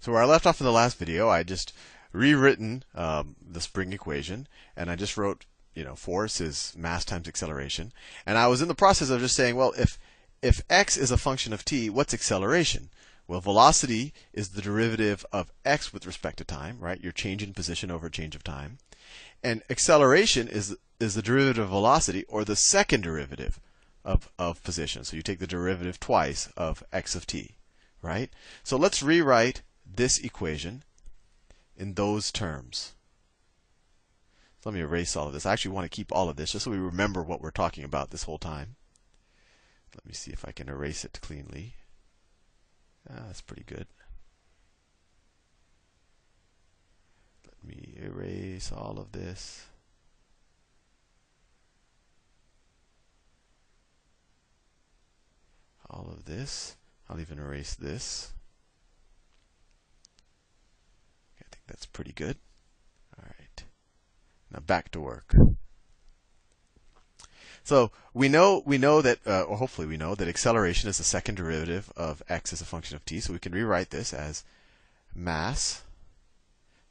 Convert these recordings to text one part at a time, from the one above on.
So where I left off in the last video, I just rewritten the spring equation, and I just wrote, force is mass times acceleration. And I was in the process of just saying, well, if x is a function of t, what's acceleration? Well, velocity is the derivative of x with respect to time, right? Your change in position over change of time. And acceleration is the derivative of velocity, or the second derivative of position. So you take the derivative twice of x of t, right? So let's rewrite this equation in those terms. So let me erase all of this. I actually want to keep all of this just so we remember what we're talking about this whole time. Let me see if I can erase it cleanly. That's pretty good. Let me erase all of this. All of this. I'll even erase this. I think that's pretty good. All right. Now back to work. So we know that, or hopefully we know that acceleration is the second derivative of x as a function of t. So we can rewrite this as mass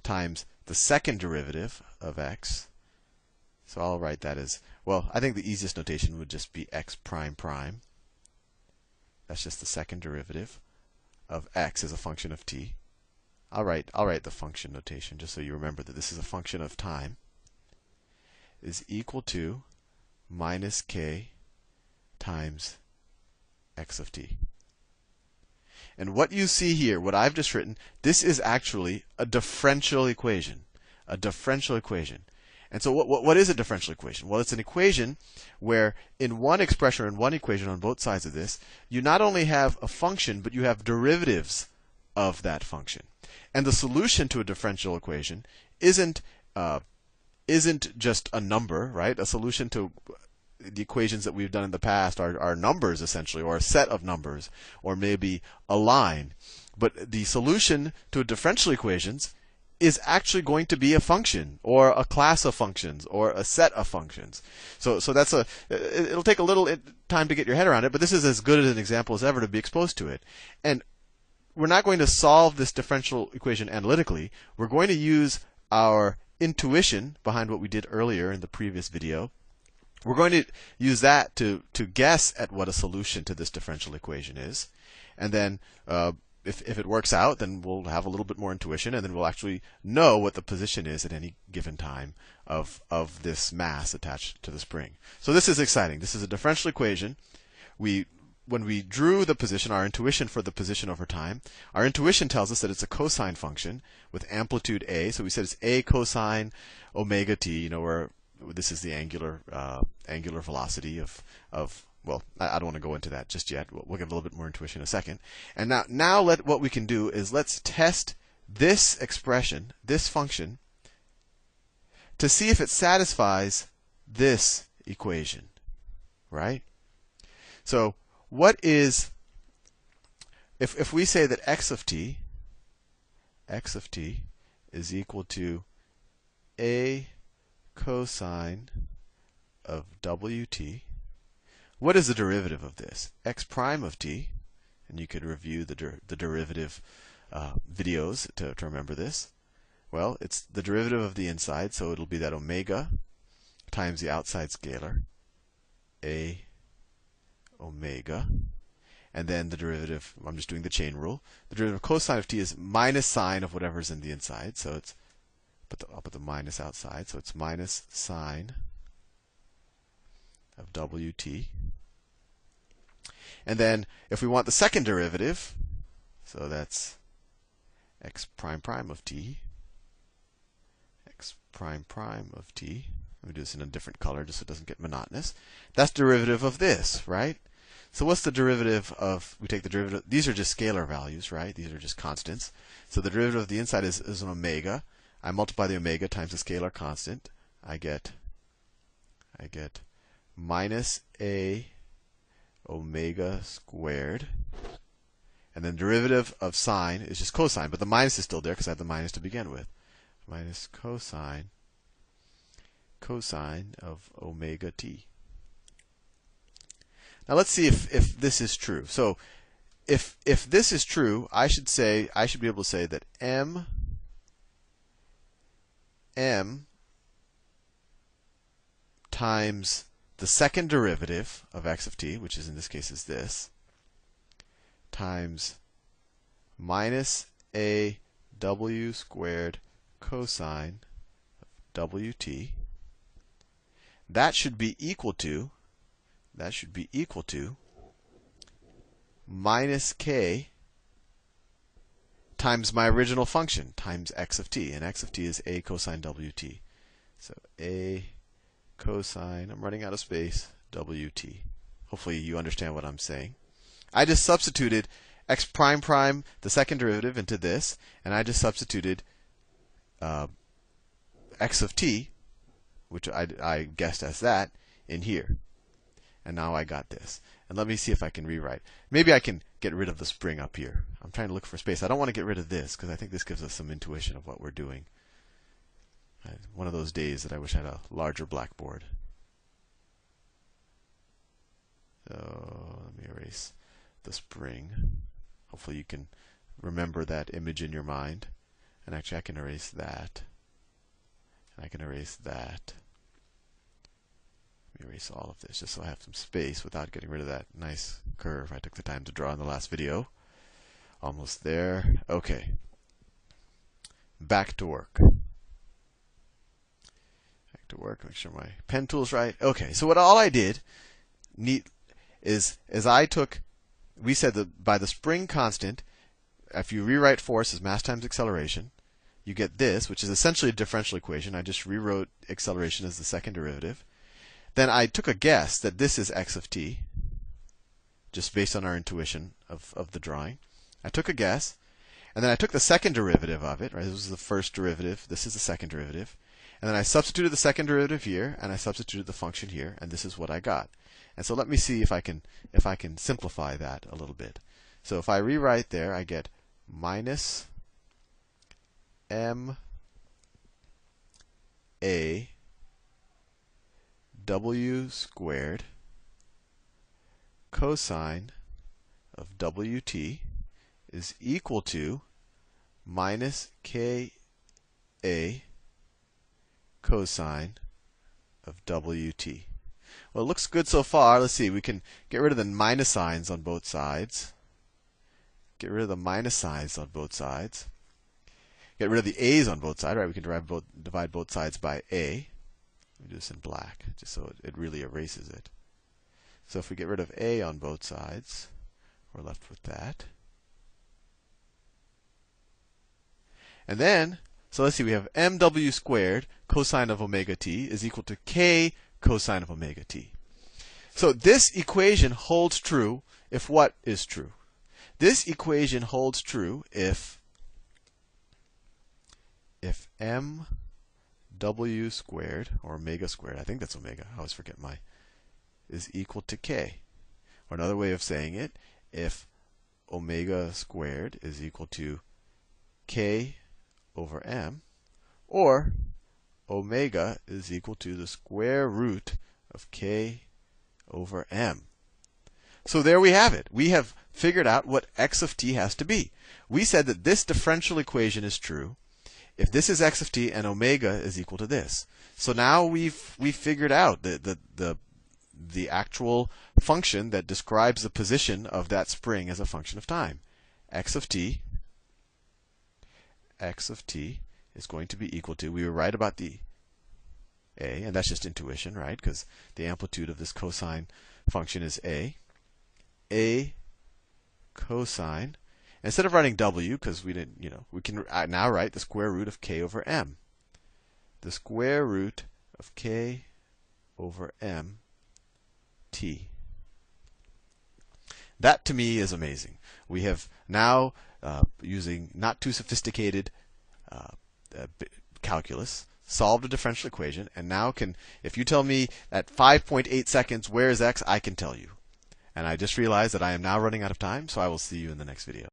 times the second derivative of x. So I'll write that as, well, I think the easiest notation would just be x prime prime. That's just the second derivative of x as a function of t. I'll write the function notation just so you remember that this is a function of time, is equal to minus k times x of t. And what you see here, what I've just written, this is actually a differential equation. A differential equation. And so what is a differential equation? Well, it's an equation where in one expression or in one equation on both sides of this, you not only have a function, but you have derivatives of that function. And the solution to a differential equation isn't just a number, right? A solution to the equations that we've done in the past are numbers essentially, or a set of numbers, or maybe a line. But the solution to differential equations is actually going to be a function, or a class of functions, or a set of functions. So that's it'll take a little time to get your head around it, but this is as good an example as ever to be exposed to it. And we're not going to solve this differential equation analytically. We're going to use our intuition behind what we did earlier in the previous video. We're going to use that to guess at what a solution to this differential equation is. And then if it works out, then we'll have a little bit more intuition, and then we'll actually know what the position is at any given time of this mass attached to the spring. So this is exciting. This is a differential equation. When we drew the position, our intuition for the position over time, our intuition tells us that it's a cosine function with amplitude a. So we said it's a cosine omega t, where this is the angular velocity of well, I don't want to go into that just yet. We'll get a little bit more intuition in a second. And now what we can do is let's test this expression, this function, to see if it satisfies this equation, right? So what is, if we say that x of t is equal to a cosine of wt, what is the derivative of this? X prime of t, and you could review the derivative videos to remember this. Well, it's the derivative of the inside, so it'll be that omega times the outside scalar, a omega. And then the derivative, I'm just doing the chain rule, the derivative of cosine of t is minus sine of whatever's in the inside. So it's, I'll put the minus outside, so it's minus sine of wt. And then if we want the second derivative, so that's x prime prime of t, x prime prime of t. Let me do this in a different color just so it doesn't get monotonous. That's derivative of this, right? So what's the derivative of, we take the derivative, these are just scalar values, right? These are just constants. So the derivative of the inside is an omega. I multiply the omega times the scalar constant. I get minus a omega squared. And then derivative of sine is just cosine, but the minus is still there because I have the minus to begin with. Minus cosine of omega t. Now let's see if this is true. So if this is true, I should be able to say that m times the second derivative of x of t, which is in this case is this, times minus a w squared cosine of wt, that should be equal to minus k times my original function times x of t, and x of t is a cosine wt. So a cosine, I'm running out of space, wt. Hopefully you understand what I'm saying. I just substituted x prime prime, the second derivative, into this, and I just substituted x of t, which I guessed as that, in here. And now I got this. And let me see if I can rewrite. Maybe I can get rid of the spring up here. I'm trying to look for space. I don't want to get rid of this because I think this gives us some intuition of what we're doing. One of those days that I wish I had a larger blackboard. So let me erase the spring. Hopefully you can remember that image in your mind. And actually I can erase that. And I can erase that. Let me erase all of this just so I have some space without getting rid of that nice curve I took the time to draw in the last video. Almost there. Okay. Back to work. Back to work. Make sure my pen tool's right. Okay. So all I did is I took, we said that by the spring constant, if you rewrite force as mass times acceleration, you get this, which is essentially a differential equation. I just rewrote acceleration as the second derivative. Then I took a guess that this is x of t, just based on our intuition of the drawing. I took a guess, and then I took the second derivative of it. Right, this was the first derivative. This is the second derivative. And then I substituted the second derivative here, and I substituted the function here, and this is what I got. And so let me see if I can simplify that a little bit. So if I rewrite there, I get minus m a w squared cosine of wt is equal to minus k a cosine of wt. Well, it looks good so far. Let's see. We can get rid of the minus signs on both sides. Get rid of the minus signs on both sides. Get rid of the a's on both sides. Right? We can divide both sides by a. Let me do this in black, just so it really erases it. So if we get rid of a on both sides, we're left with that. And then, so let's see, we have mw squared cosine of omega t is equal to k cosine of omega t. So this equation holds true if what is true? This equation holds true if m w squared, or omega squared, I think that's omega, I always forget is equal to k. Or another way of saying it, if omega squared is equal to k over m, or omega is equal to the square root of k over m. So there we have it. We have figured out what x of t has to be. We said that this differential equation is true if this is x of t and omega is equal to this. So now we've figured out the actual function that describes the position of that spring as a function of time. X of t is going to be equal to, we were right about the a, and that's just intuition, right? Because the amplitude of this cosine function is a cosine. Instead of writing w, because we didn't, we can now write the square root of k over m. The square root of k over m t. That to me is amazing. We have now, using not too sophisticated calculus, solved a differential equation, and now if you tell me at 5.8 seconds where is x, I can tell you. And I just realized that I am now running out of time, so I will see you in the next video.